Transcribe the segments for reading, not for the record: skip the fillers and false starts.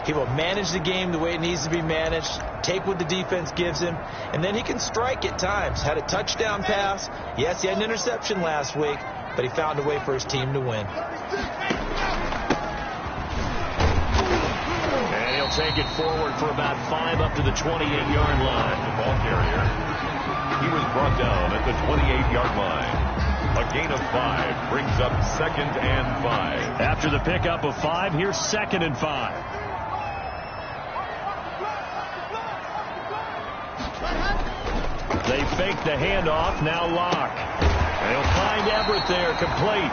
He will manage the game the way it needs to be managed, take what the defense gives him, and then he can strike at times. Had a touchdown pass. Yes, he had an interception last week, but he found a way for his team to win. And he'll take it forward for about 5 up to the 28-yard line. The ball carrier. He was brought down at the 28-yard line. A gain of 5 brings up 2nd and 5. After the pickup of 5, here's 2nd and 5. They fake the handoff, now Locke. They'll find Everett there, complete.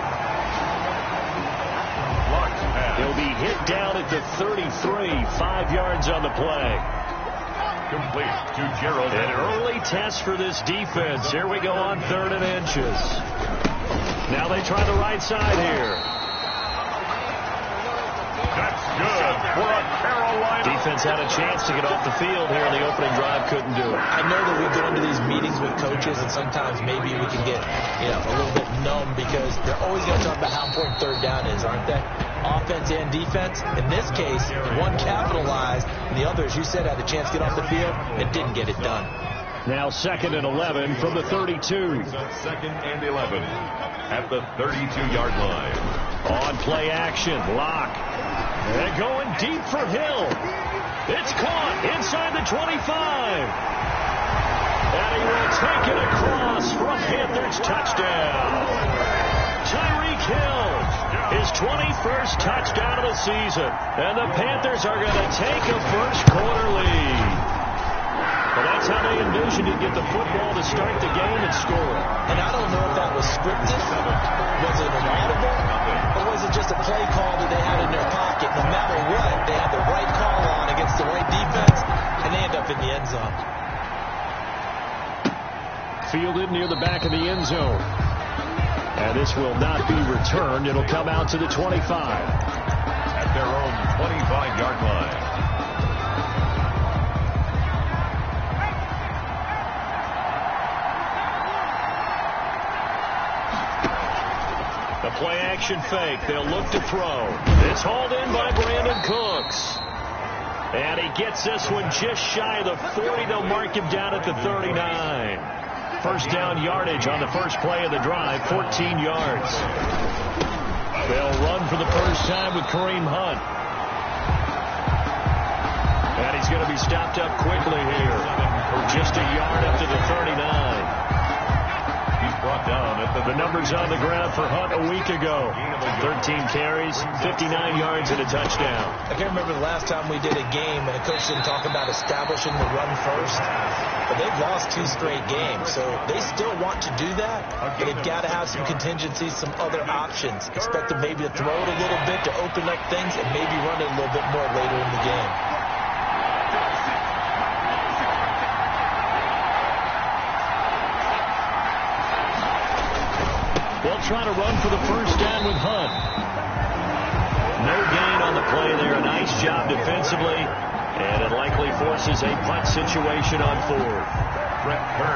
He'll be hit down at the 33, 5 yards on the play. Complete to Gerald. An early test for this defense. Here we go on 3rd and inches. Now they try the right side here. That's good for a Carolina. Defense had a chance to get off the field here in the opening drive, couldn't do it. I know that we go into these meetings with coaches, and sometimes maybe we can get a little bit numb because they're always going to talk about how important 3rd down is, aren't they? Offense and defense. In this case, one capitalized, and the other, as you said, had a chance to get off the field and didn't get it done. Now 2nd and 11 from the 32. 2nd and 11 at the 32-yard line. On play action, Locke. They're going deep for Hill. It's caught inside the 25. And he will take it across for a Panthers touchdown. Tyreek Hill, his 21st touchdown of the season. And the Panthers are going to take a first-quarter lead. Well, that's how they envisioned it, get the football to start the game and score. And I don't know if that was scripted, was it an audible, or was it just a play call that they had in their pocket? No matter what, they had the right call on against the right defense, and they end up in the end zone. Fielded near the back of the end zone. And this will not be returned. It'll come out to the 25. At their own 25-yard line. The play action fake. They'll look to throw. It's hauled in by Brandon Cooks. And he gets this one just shy of the 40. They'll mark him down at the 39. First down yardage on the first play of the drive, 14 yards. They'll run for the first time with Kareem Hunt. And he's going to be stopped up quickly here. Just a yard up to the 39. He's brought down at The numbers on the ground for Hunt a week ago. 13 carries, 59 yards, and a touchdown. I can't remember the last time we did a game and a coach didn't talk about establishing the run first. But they've lost 2 straight games, so they still want to do that. But they've got to have some contingencies, some other options. Expect them maybe to throw it a little bit to open up things and maybe run it a little bit more later in the game. They'll try to run for the first down with Hunt. No gain on the play there. A nice job defensively. And it likely forces a punt situation on 4th.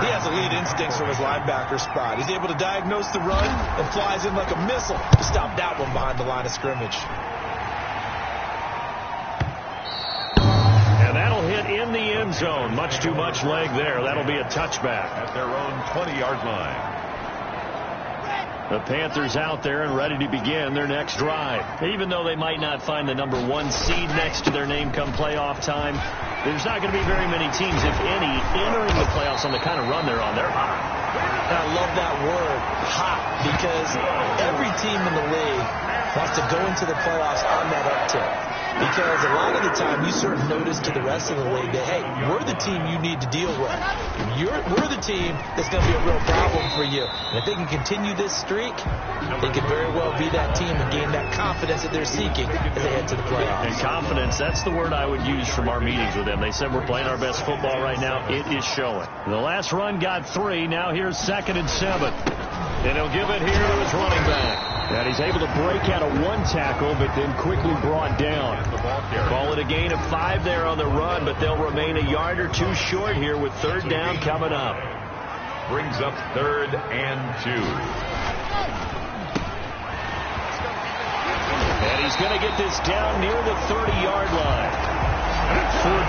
He has elite instincts from his linebacker spot. He's able to diagnose the run and flies in like a missile to stop that one behind the line of scrimmage. And that'll hit in the end zone. Much too much leg there. That'll be a touchback. At their own 20-yard line. The Panthers out there and ready to begin their next drive. Even though they might not find the number 1 seed next to their name come playoff time, there's not going to be very many teams, if any, entering the playoffs on the kind of run they're on. They're hot. I love that word, hot, because every team in the league wants to go into the playoffs on that uptick. Because a lot of the time you sort of notice to the rest of the league that, hey, we're the team you need to deal with. We're the team that's going to be a real problem for you. And if they can continue this streak, they could very well be that team and gain that confidence that they're seeking as they head to the playoffs. And confidence, that's the word I would use from our meetings with them. They said we're playing our best football right now. It is showing. The last run got 3. Now here's 2nd and 7. And he'll give it here to his running back. And he's able to break out of 1 tackle, but then quickly brought down. Call it a gain of 5 there on the run, but they'll remain a yard or 2 short here with 3rd down coming up. Brings up 3rd and 2. And he's going to get this down near the 30-yard line.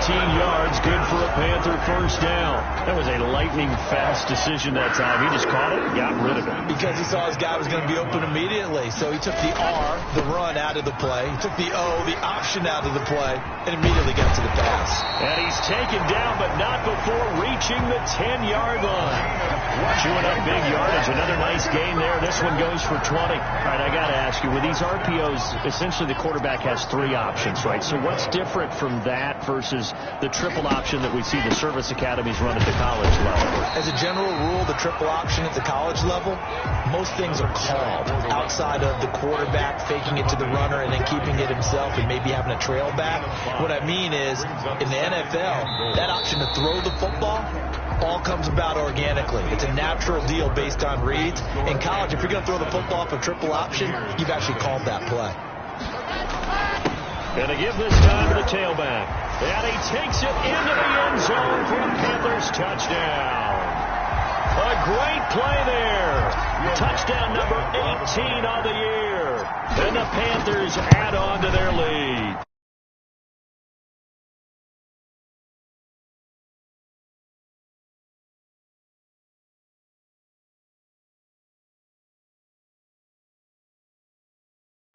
yards, good for a Panther first down. That was a lightning-fast decision that time. He just caught it and got rid of it. Because he saw his guy was going to be open immediately. So he took the R, the run, out of the play. He took the O, the option, out of the play, and immediately got to the pass. And he's taken down, but not before reaching the 10-yard line. Chewing up big yardage. Another nice gain there. This one goes for 20. All right, I got to ask you, with these RPOs, essentially the quarterback has 3 options, right? So what's different from that versus the triple option that we see the service academies run at the college level? As a general rule, the triple option at the college level, most things are called outside of the quarterback faking it to the runner and then keeping it himself and maybe having a trail back. What I mean is, in the NFL, that option to throw the football all comes about organically. It's a natural deal based on reads. In college, if you're going to throw the football off a triple option, you've actually called that play. Going to give this time to the tailback. And he takes it into the end zone for a Panthers touchdown. A great play there. Touchdown number 18 on the year. And the Panthers add on to their lead.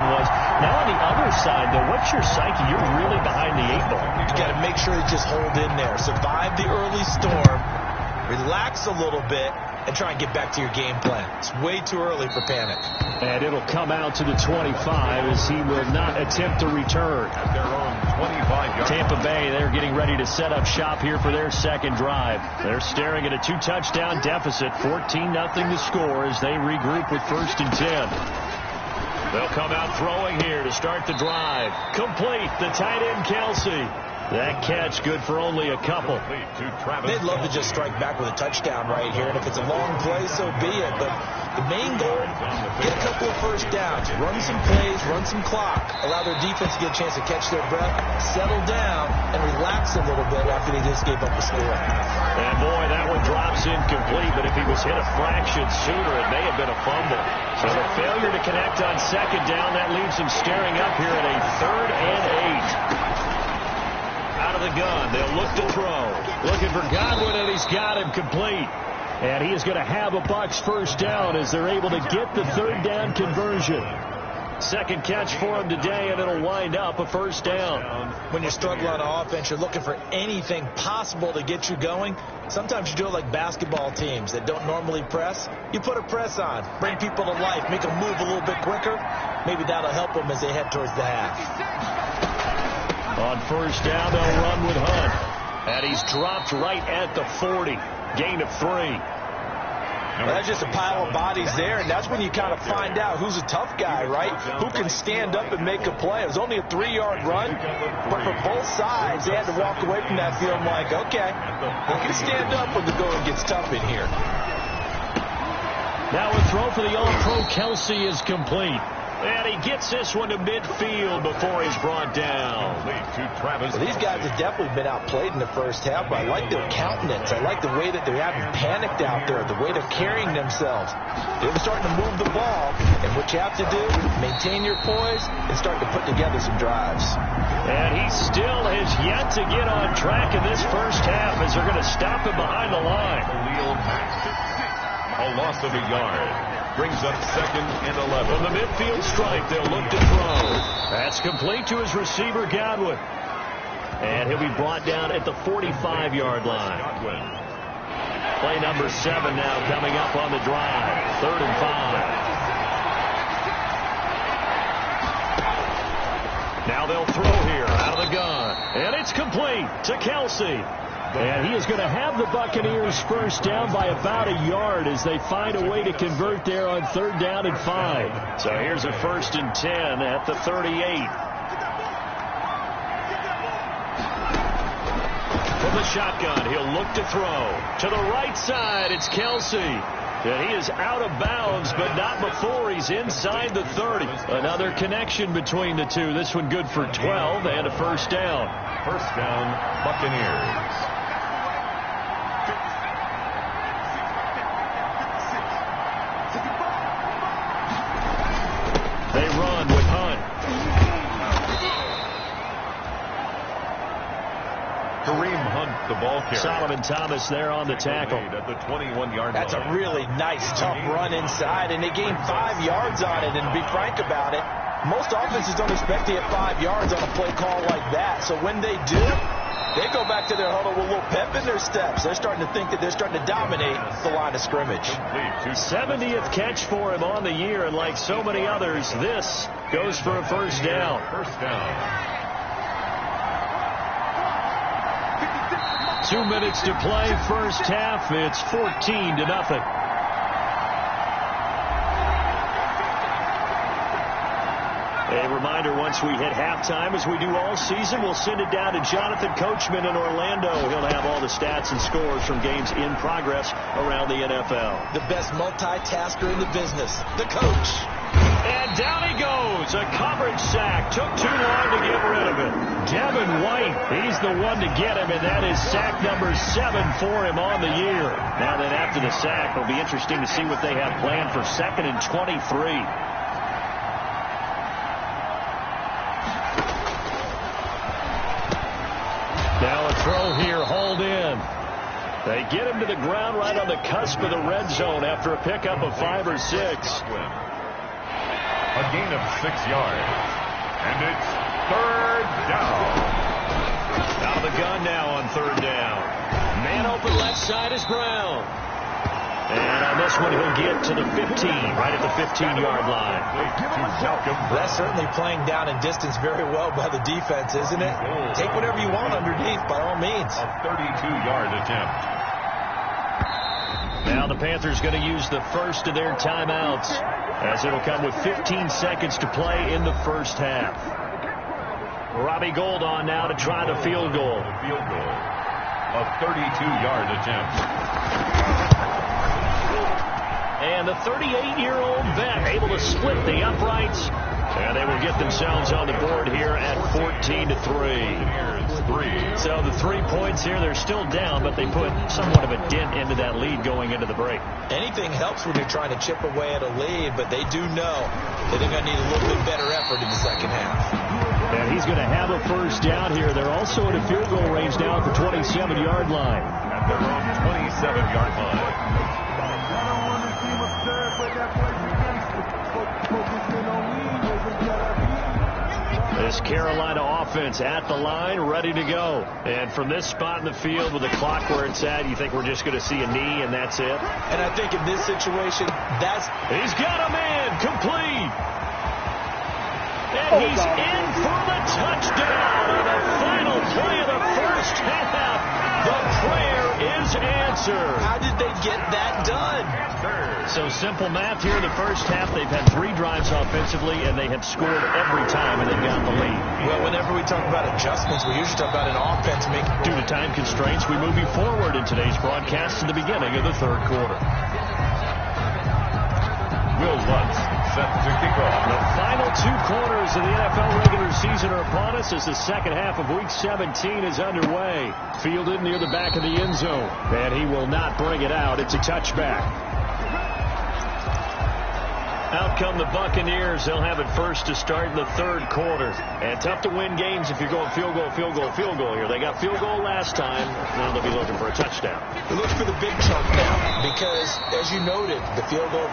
Now on the other side, though, what's your psyche? You're really behind the 8 ball. You got to make sure you just hold in there. Survive the early storm. Relax a little bit and try and get back to your game plan. It's way too early for panic. And it'll come out to the 25 as he will not attempt to return. At their own 25-yard. Tampa Bay, they're getting ready to set up shop here for their second drive. They're staring at a 2-touchdown deficit, 14-0 to score as they regroup with 1st and 10. They'll come out throwing here to start the drive. Complete, the tight end Kelsey. That catch good for only a couple. They'd love to just strike back with a touchdown right here, and if it's a long play, so be it. But the main goal, get a couple of first downs, run some plays, run some clock, allow their defense to get a chance to catch their breath, settle down, and relax a little bit after they just gave up the score. And boy, that one drops incomplete, but if he was hit a fraction sooner, it may have been a fumble. So the failure to connect on second down, that leaves him staring up here at a 3rd and 8. Out of the gun, they'll look to throw. Looking for Godwin, and he's got him complete. And he is going to have a Bucs first down as they're able to get the 3rd down conversion. Second catch for him today, and it'll wind up a first down. When you're struggling on offense, you're looking for anything possible to get you going. Sometimes you do it like basketball teams that don't normally press. You put a press on, bring people to life, make them move a little bit quicker. Maybe that'll help them as they head towards the half. On first down, they'll run with Hunt. And he's dropped right at the 40. Gain of 3. Well, that's just a pile of bodies there, and that's when you kind of find out who's a tough guy, right? Who can stand up and make a play. It was only a 3-yard run, but for both sides, they had to walk away from that feeling like, okay, they can stand up when the going gets tough in here. Now a throw for the All-Pro Kelsey is complete. And he gets this one to midfield before he's brought down. Well, these guys have definitely been outplayed in the first half, but I like their countenance. I like the way that they haven't panicked out there, the way they're carrying themselves. They're starting to move the ball, and what you have to do, maintain your poise and start to put together some drives. And he still has yet to get on track in this first half as they're going to stop him behind the line. A loss of a yard. Brings up 2nd and 11. From the midfield strike, they'll look to throw. That's complete to his receiver, Godwin. And he'll be brought down at the 45-yard line. Play number 7 now coming up on the drive. 3rd and 5. Now they'll throw here out of the gun. And it's complete to Kelsey. And he is going to have the Buccaneers first down by about a yard as they find a way to convert there on 3rd down and 5. So here's a 1st and 10 at the 38. From the shotgun, he'll look to throw. To the right side, it's Kelsey. And he is out of bounds, but not before he's inside the 30. Another connection between the two. This one good for 12 and a first down. First down, Buccaneers. They run with Hunt. Kareem Hunt, the ball carrier. Solomon Thomas there on the tackle. At the 21-yard line. That's a really nice, tough run inside, and they gained 5 yards on it. And to be frank about it, most offenses don't expect to get 5 yards on a play call like that. So when they do, they go back to their huddle with a little pep in their steps. They're starting to think that they're starting to dominate the line of scrimmage. 70th catch for him on the year, and like so many others, this goes for a first down. First down. 2 minutes to play, first half. It's 14-0. A reminder, once we hit halftime, as we do all season, we'll send it down to Jonathan Coachman in Orlando. He'll have all the stats and scores from games in progress around the NFL. The best multitasker in the business, the coach. And down he goes. A coverage sack. Took too long to get rid of it. Devin White, he's the one to get him, and that is sack number 7 for him on the year. Now then, after the sack, it'll be interesting to see what they have planned for 2nd and 23. Now a throw here, hauled in. They get him to the ground right on the cusp of the red zone after a pickup of 5 or 6. A gain of 6 yards. And it's 3rd down. Out of the gun now on 3rd down. Man open left side is Brown. And on this one, he'll get to the 15, right at the 15-yard line. That's certainly playing down in distance very well by the defense, isn't it? Take whatever you want underneath, by all means. A 32-yard attempt. Now the Panthers going to use the first of their timeouts, as it'll come with 15 seconds to play in the first half. Robbie Gould on now to try the field goal. A 32-yard attempt. And the 38-year-old vet able to split the uprights. And they will get themselves on the board here at 14-3. So the 3 points here, they're still down, but they put somewhat of a dent into that lead going into the break. Anything helps when you're trying to chip away at a lead, but they do know that they're going to need a little bit better effort in the second half. And he's going to have a first down here. They're also at a field goal range now at the 27-yard line. At their own 27-yard line. This Carolina offense at the line, ready to go. And from this spot in the field with the clock where it's at, you think we're just going to see a knee and that's it? And I think in this situation, He's got a man complete. And he's in for the touchdown on the final play of the first half. The prayer is answered. How did they get that done? So simple math here in the first half. They've had 3 drives offensively, and they have scored every time, and they've got the lead. Well, whenever we talk about adjustments, we usually talk about an offense making... Due to time constraints, we move you forward in today's broadcast to the beginning of the 3rd quarter. Will Lutz set to kick off. The final 2 quarters of the NFL regular season are upon us as the second half of Week 17 is underway. Fielded near the back of the end zone, and he will not bring it out. It's a touchback. Out come the Buccaneers. They'll have it first to start in the 3rd quarter. And tough to win games if you're going field goal here. They got field goal last time. Now they'll be looking for a touchdown. We look for the big chunk now because, as you noted, the field goal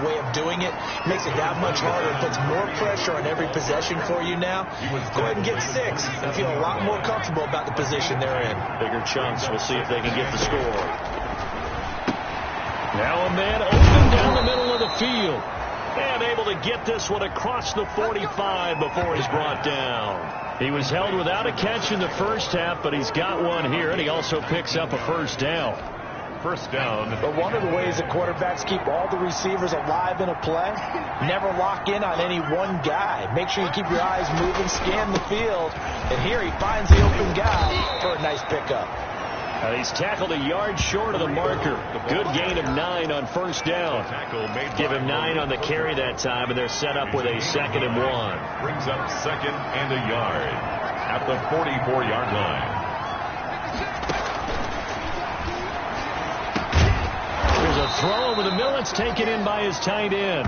way of doing it makes it that much harder. It puts more pressure on every possession for you now. Go ahead and get 6 and feel a lot more comfortable about the position they're in. Bigger chunks. We'll see if they can get the score. Now a man open down the middle of the field. And able to get this one across the 45 before he's brought down. He was held without a catch in the first half, but he's got one here, and he also picks up a first down. First down. But one of the ways that quarterbacks keep all the receivers alive in a play, never lock in on any one guy. Make sure you keep your eyes moving, scan the field. And here he finds the open guy for a nice pickup. He's tackled a yard short of the marker. Good gain of 9 on first down. Give him 9 on the carry that time, and they're set up with a 2nd and 1. Brings up 2nd and a yard at the 44-yard line. There's a throw over the middle. It's taken in by his tight end.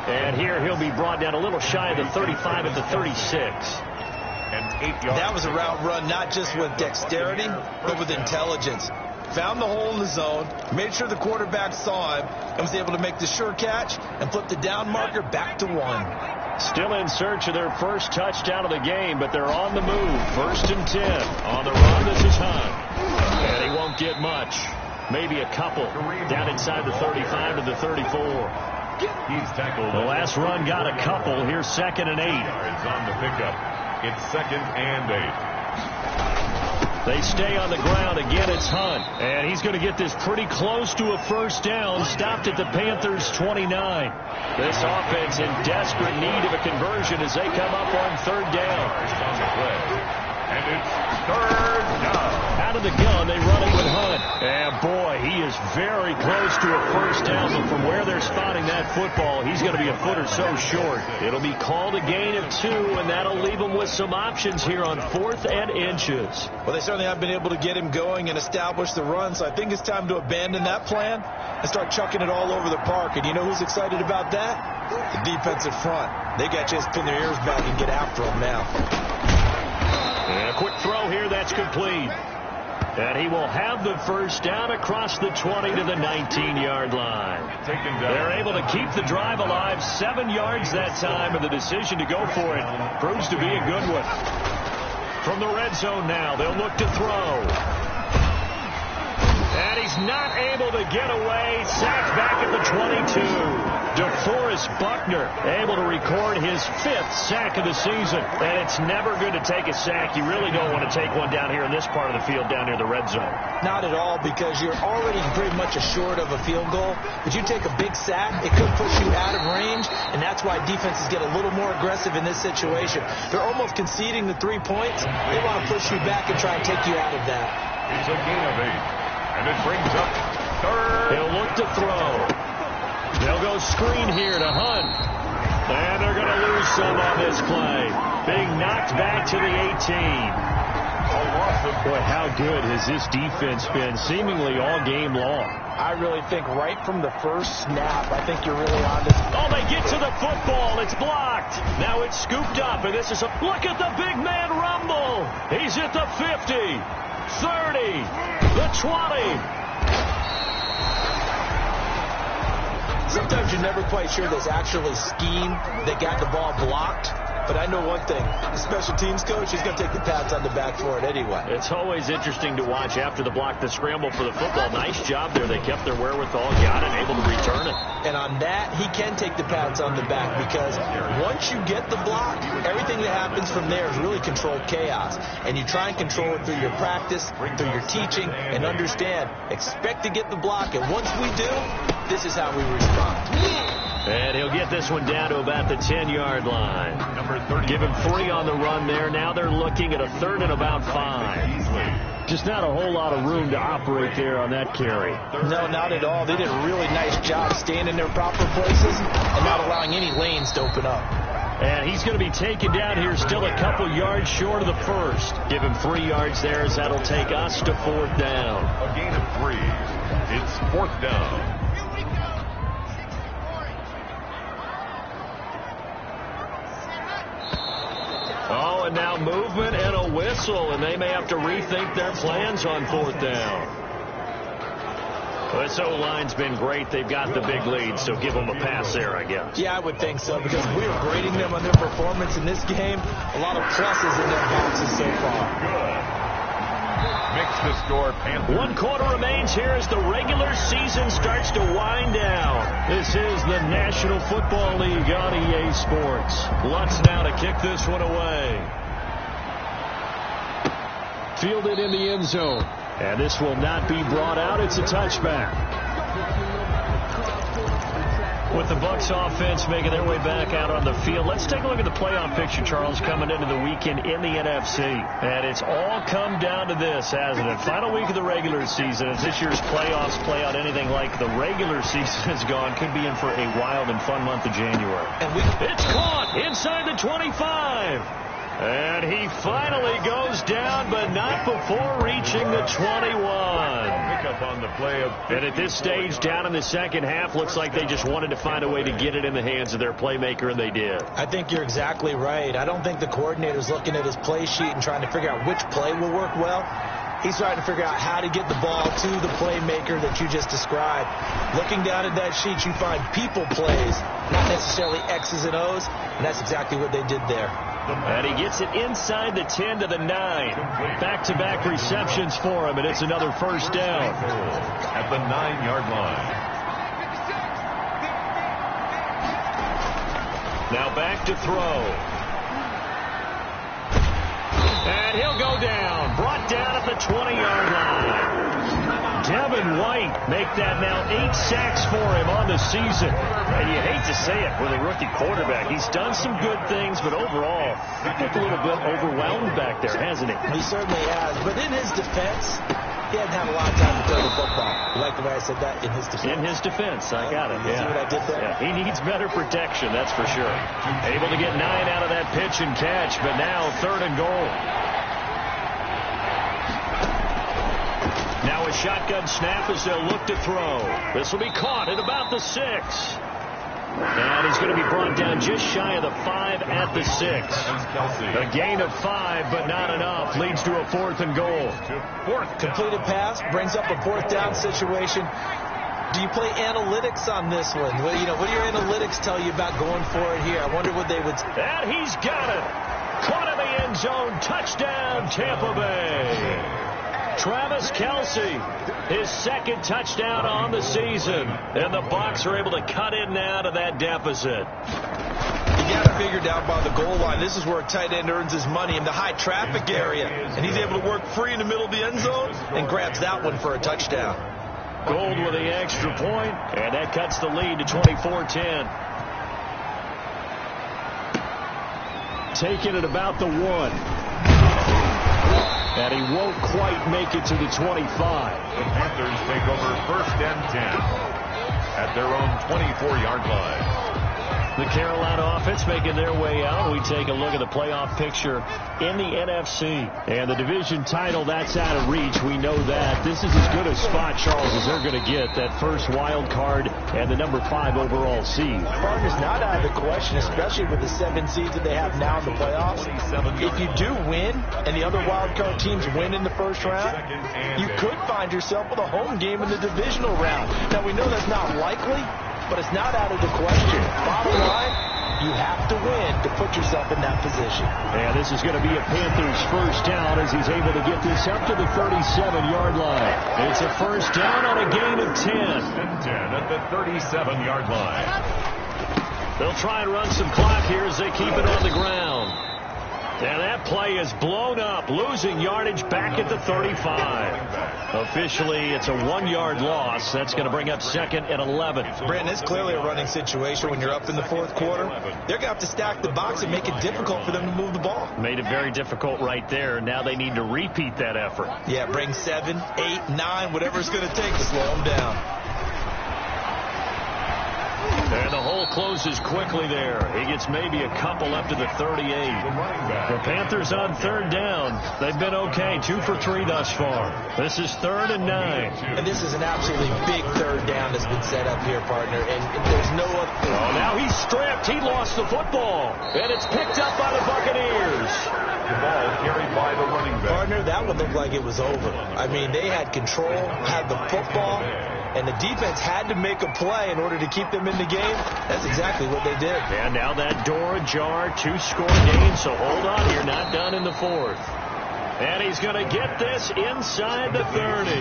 And here he'll be brought down a little shy of the 35 at the 36. And 8 yards. That was a route run not just with dexterity, but with intelligence. Found the hole in the zone, made sure the quarterback saw him, and was able to make the sure catch and flip the down marker back to 1. Still in search of their first touchdown of the game, but they're on the move. 1st and 10. On the run, this is Hunt. And he won't get much. Maybe a couple. Down inside the 35 to the 34. He's tackled. The last run got a couple. Here's 2nd and 8. Yards on the pickup. It's 2nd and 8. They stay on the ground. Again, it's Hunt. And he's going to get this pretty close to a first down. Stopped at the Panthers' 29. This offense in desperate need of a conversion as they come up on 3rd down. On the play. And it's 3rd down. Out of the gun, they run it with Hunt. And boy, he is very close to a first down. But from where they're spotting that football, he's going to be a foot or so short. It'll be called a gain of 2, and that'll leave them with some options here on 4th and inches. Well, they certainly have been able to get him going and establish the run, so I think it's time to abandon that plan and start chucking it all over the park. And you know who's excited about that? The defensive front. They got a chance to pin their ears back and get after him now. And a quick throw here, that's complete. And he will have the first down across the 20 to the 19-yard line. They're able to keep the drive alive, 7 yards that time, and the decision to go for it proves to be a good one. From the red zone now, they'll look to throw. And he's not able to get away. Sacked back at the 22. DeForest Buckner able to record his 5th sack of the season. And it's never good to take a sack. You really don't want to take one down here in this part of the field, down near the red zone. Not at all, because you're already pretty much assured of a field goal. But you take a big sack, it could push you out of range, and that's why defenses get a little more aggressive in this situation. They're almost conceding the 3 points. They want to push you back and try and take you out of that. It's a gain of 8. And it brings up 3rd. He'll look to throw. They'll go screen here to Hunt. And they're going to lose some on this play. Being knocked back to the 18. Boy, how good has this defense been seemingly all game long? I really think right from the first snap, I think you're really on this. Oh, they get to the football. It's blocked. Now it's scooped up, and this is a look at the big man rumble. He's at the 50, 30, the 20. Sometimes you're never quite sure there's actually scheme that got the ball blocked. But I know one thing. The special teams coach is going to take the pats on the back for it anyway. It's always interesting to watch after the block, the scramble for the football. Nice job there. They kept their wherewithal, got it, able to return it. And on that, he can take the pats on the back, because once you get the block, everything that happens from there is really controlled chaos. And you try and control it through your practice, through your teaching, and understand, expect to get the block. And once we do, this is how we respond. And he'll get this one down to about the 10-yard line. Number 30. Give him 3 on the run there. Now they're looking at a 3rd and about 5. Just not a whole lot of room to operate there on that carry. No, not at all. They did a really nice job staying in their proper places and not allowing any lanes to open up. And he's going to be taken down here, still a couple yards short of the first. Give him 3 yards there, as that'll take us to 4th down. A gain of 3. It's 4th down. Oh, and now movement and a whistle, and they may have to rethink their plans on 4th down. This O-line's been great. They've got the big lead, so give them a pass there, I guess. Yeah, I would think so, because we are grading them on their performance in this game. A lot of pluses in their boxes so far. Good. Makes the score Panthers. 1 quarter remains here as the regular season starts to wind down. This is the National Football League on EA Sports. Lutz now to kick this one away. Fielded in the end zone. And this will not be brought out. It's a touchback. With the Bucs offense making their way back out on the field, let's take a look at the playoff picture, Charles, coming into the weekend in the NFC. And it's all come down to this, hasn't it? Final week of the regular season. As this year's playoffs play out anything like the regular season has gone, could be in for a wild and fun month of January. And it's caught inside the 25. And he finally goes down, but not before reaching the 21. up on the play of. And at this stage, down in the second half, looks like they just wanted to find a way to get it in the hands of their playmaker, and they did. I think you're exactly right. I don't think the coordinator's looking at his play sheet and trying to figure out which play will work well. He's trying to figure out how to get the ball to the playmaker that you just described. Looking down at that sheet, you find people plays, not necessarily X's and O's, and that's exactly what they did there. And he gets it inside the 10 to the 9. Back-to-back receptions for him, and it's another first down. At the 9-yard line. Now back to throw. And he'll go down. Brought down at the 20-yard line. Devin White make that now 8 sacks for him on the season. And you hate to say it with a rookie quarterback. He's done some good things, but overall, he looked a little bit overwhelmed back there, hasn't he? He certainly has. But in his defense, he hadn't had a lot of time to throw the football. You like the way I said that? In his defense. In his defense. I got it. You see what I did there? Yeah, he needs better protection, that's for sure. Able to get 9 out of that pitch and catch, but now 3rd and goal. Now a shotgun snap as they'll look to throw. This will be caught at about the 6. And he's going to be brought down just shy of the 5 at the 6. A gain of 5, but not enough. Leads to a 4th and goal. Completed pass brings up a 4th down situation. Do you play analytics on this one? What do your analytics tell you about going for it here? I wonder what they would. And he's got it. Caught in the end zone. Touchdown, Tampa Bay. Travis Kelce, his 2nd touchdown on the season. And the Bucs are able to cut in now to that deficit. You got to figure down by the goal line. This is where a tight end earns his money in the high traffic area. And he's able to work free in the middle of the end zone and grabs that one for a touchdown. Gold with the extra point, and that cuts the lead to 24-10. Taking it about the 1. And he won't quite make it to the 25. The Panthers take over 1st and 10 at their own 24-yard line. The Carolina offense making their way out. We take a look at the playoff picture in the NFC. And the division title, that's out of reach. We know that. This is as good a spot, Charles, as they're going to get. That first wild card and the number 5 overall seed. Partner's not out of the question, especially with the 7 seeds that they have now in the playoffs. If you do win and the other wild card teams win in the first round, you could find yourself with a home game in the divisional round. Now, we know that's not likely, but it's not out of the question. Bottom line, you have to win to put yourself in that position. And this is going to be a Panthers first down as he's able to get this up to the 37-yard line. It's a first down on a gain of 10. 10 at the 37-yard line. They'll try and run some clock here as they keep it on the ground. And that play is blown up, losing yardage back at the 35. Officially, it's a 1-yard loss. That's going to bring up 2nd and 11. Brandon, it's clearly a running situation when you're up in the 4th quarter. They're going to have to stack the box and make it difficult for them to move the ball. Made it very difficult right there. Now they need to repeat that effort. Yeah, bring 7, 8, 9, whatever it's going to take to slow them down. And the hole closes quickly there. He gets maybe a couple up to the 38. The Panthers on 3rd down. They've been okay. 2 for 3 thus far. This is 3rd and 9. And this is an absolutely big 3rd down that's been set up here, partner. And there's no other. Oh, now he's stripped. He lost the football. And it's picked up by the Buccaneers. The ball carried by the running back. Partner, that one looked like it was over. I mean, they had control, had the football, and the defense had to make a play in order to keep them in the game. That's exactly what they did. And now that door ajar, 2-score game, so hold on, you're not done in the 4th. And he's going to get this inside the 30.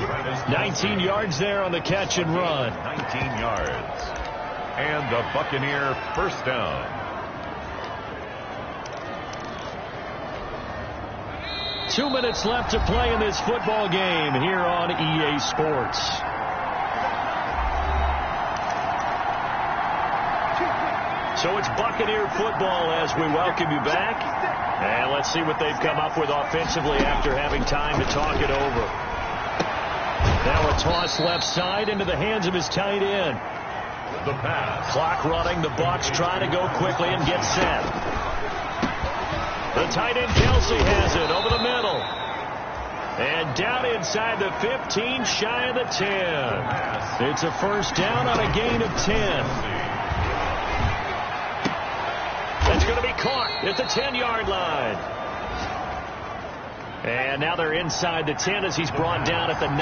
19 yards there on the catch and run. 19 yards. And the Buccaneer first down. 2 minutes left to play in this football game here on EA Sports. So it's Buccaneer football as we welcome you back. And let's see what they've come up with offensively after having time to talk it over. Now a toss left side into the hands of his tight end. The pass. Clock running. The Bucs trying to go quickly and get set. The tight end Kelce has it over the middle. And down inside the 15, shy of the 10. It's a first down on a gain of 10. That's going to be caught at the 10-yard line. And now they're inside the 10 as he's brought down at the 9.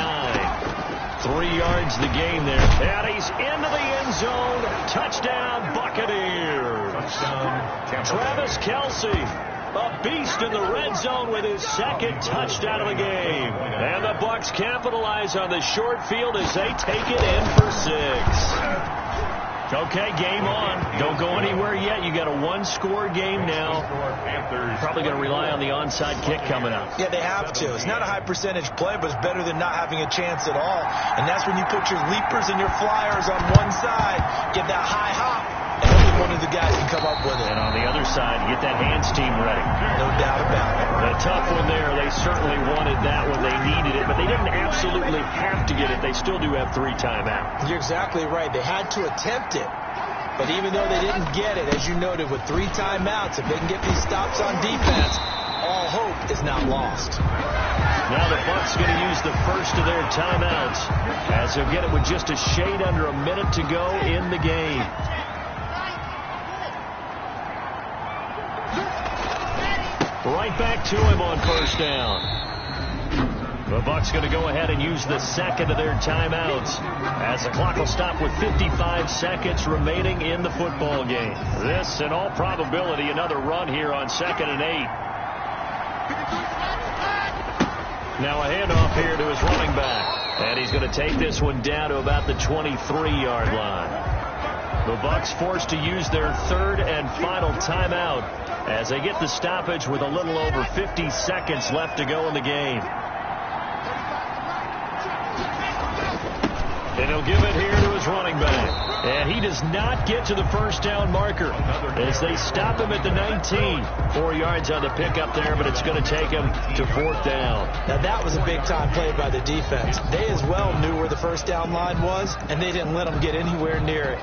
3 yards the gain there. And he's into the end zone. Touchdown, Buccaneers. Travis Kelce, a beast in the red zone with his second touchdown of the game. And the Bucs capitalize on the short field as they take it in for 6. Okay, game on. Don't go anywhere yet. You got a one-score game now. Probably going to rely on the onside kick coming up. Yeah, they have to. It's not a high-percentage play, but it's better than not having a chance at all. And that's when you put your leapers and your flyers on one side, get that high hop, and only one of the guys can come up with it. And on the other side, get that hands team ready. No doubt about it. A tough one there. They certainly wanted that when they needed it, but they didn't absolutely have to get it. They still do have 3 timeouts. You're exactly right. They had to attempt it. But even though they didn't get it, as you noted, with 3 timeouts, if they can get these stops on defense, all hope is not lost. Now the Bucs going to use the first of their timeouts as they'll get it with just a shade under a minute to go in the game. Right back to him on first down. The Bucs going to go ahead and use the second of their timeouts as the clock will stop with 55 seconds remaining in the football game. This, in all probability, another run here on 2nd and 8. Now a handoff here to his running back. And he's going to take this one down to about the 23-yard line. The Bucs forced to use their 3rd and final timeout as they get the stoppage with a little over 50 seconds left to go in the game. And he'll give it here to his running back. And he does not get to the first down marker as they stop him at the 19. 4 yards on the pickup there, but it's going to take him to 4th down. Now that was a big-time play by the defense. They as well knew where the first down line was, and they didn't let them get anywhere near it.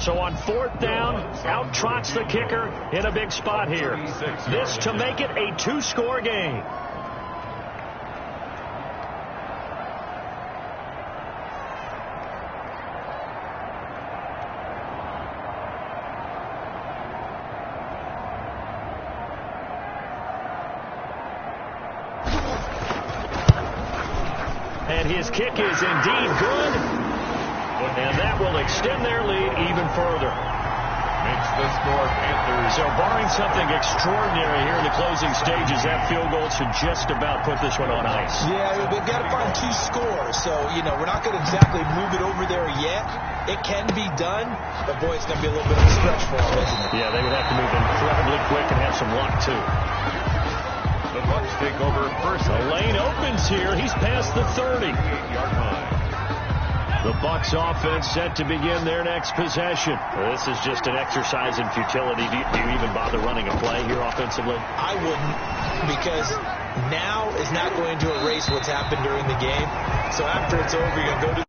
So on 4th down, out trots the kicker in a big spot here. This to make it a 2-score game. And his kick is indeed good. And that will extend their lead even further. Makes the score Panthers. So barring something extraordinary here in the closing stages, that field goal should just about put this one on ice. Yeah, we've got to find 2 scores. So, we're not going to exactly move it over there yet. It can be done, but boy, it's going to be a little bit of a stretch for them, isn't it? Yeah, they would have to move incredibly quick and have some luck, too. The Bucs take over first. The lane opens here. He's past the 30. 8-yard line. The Bucs offense set to begin their next possession. This is just an exercise in futility. Do you even bother running a play here offensively? I wouldn't, because now is not going to erase what's happened during the game. So after it's over, you're going to go to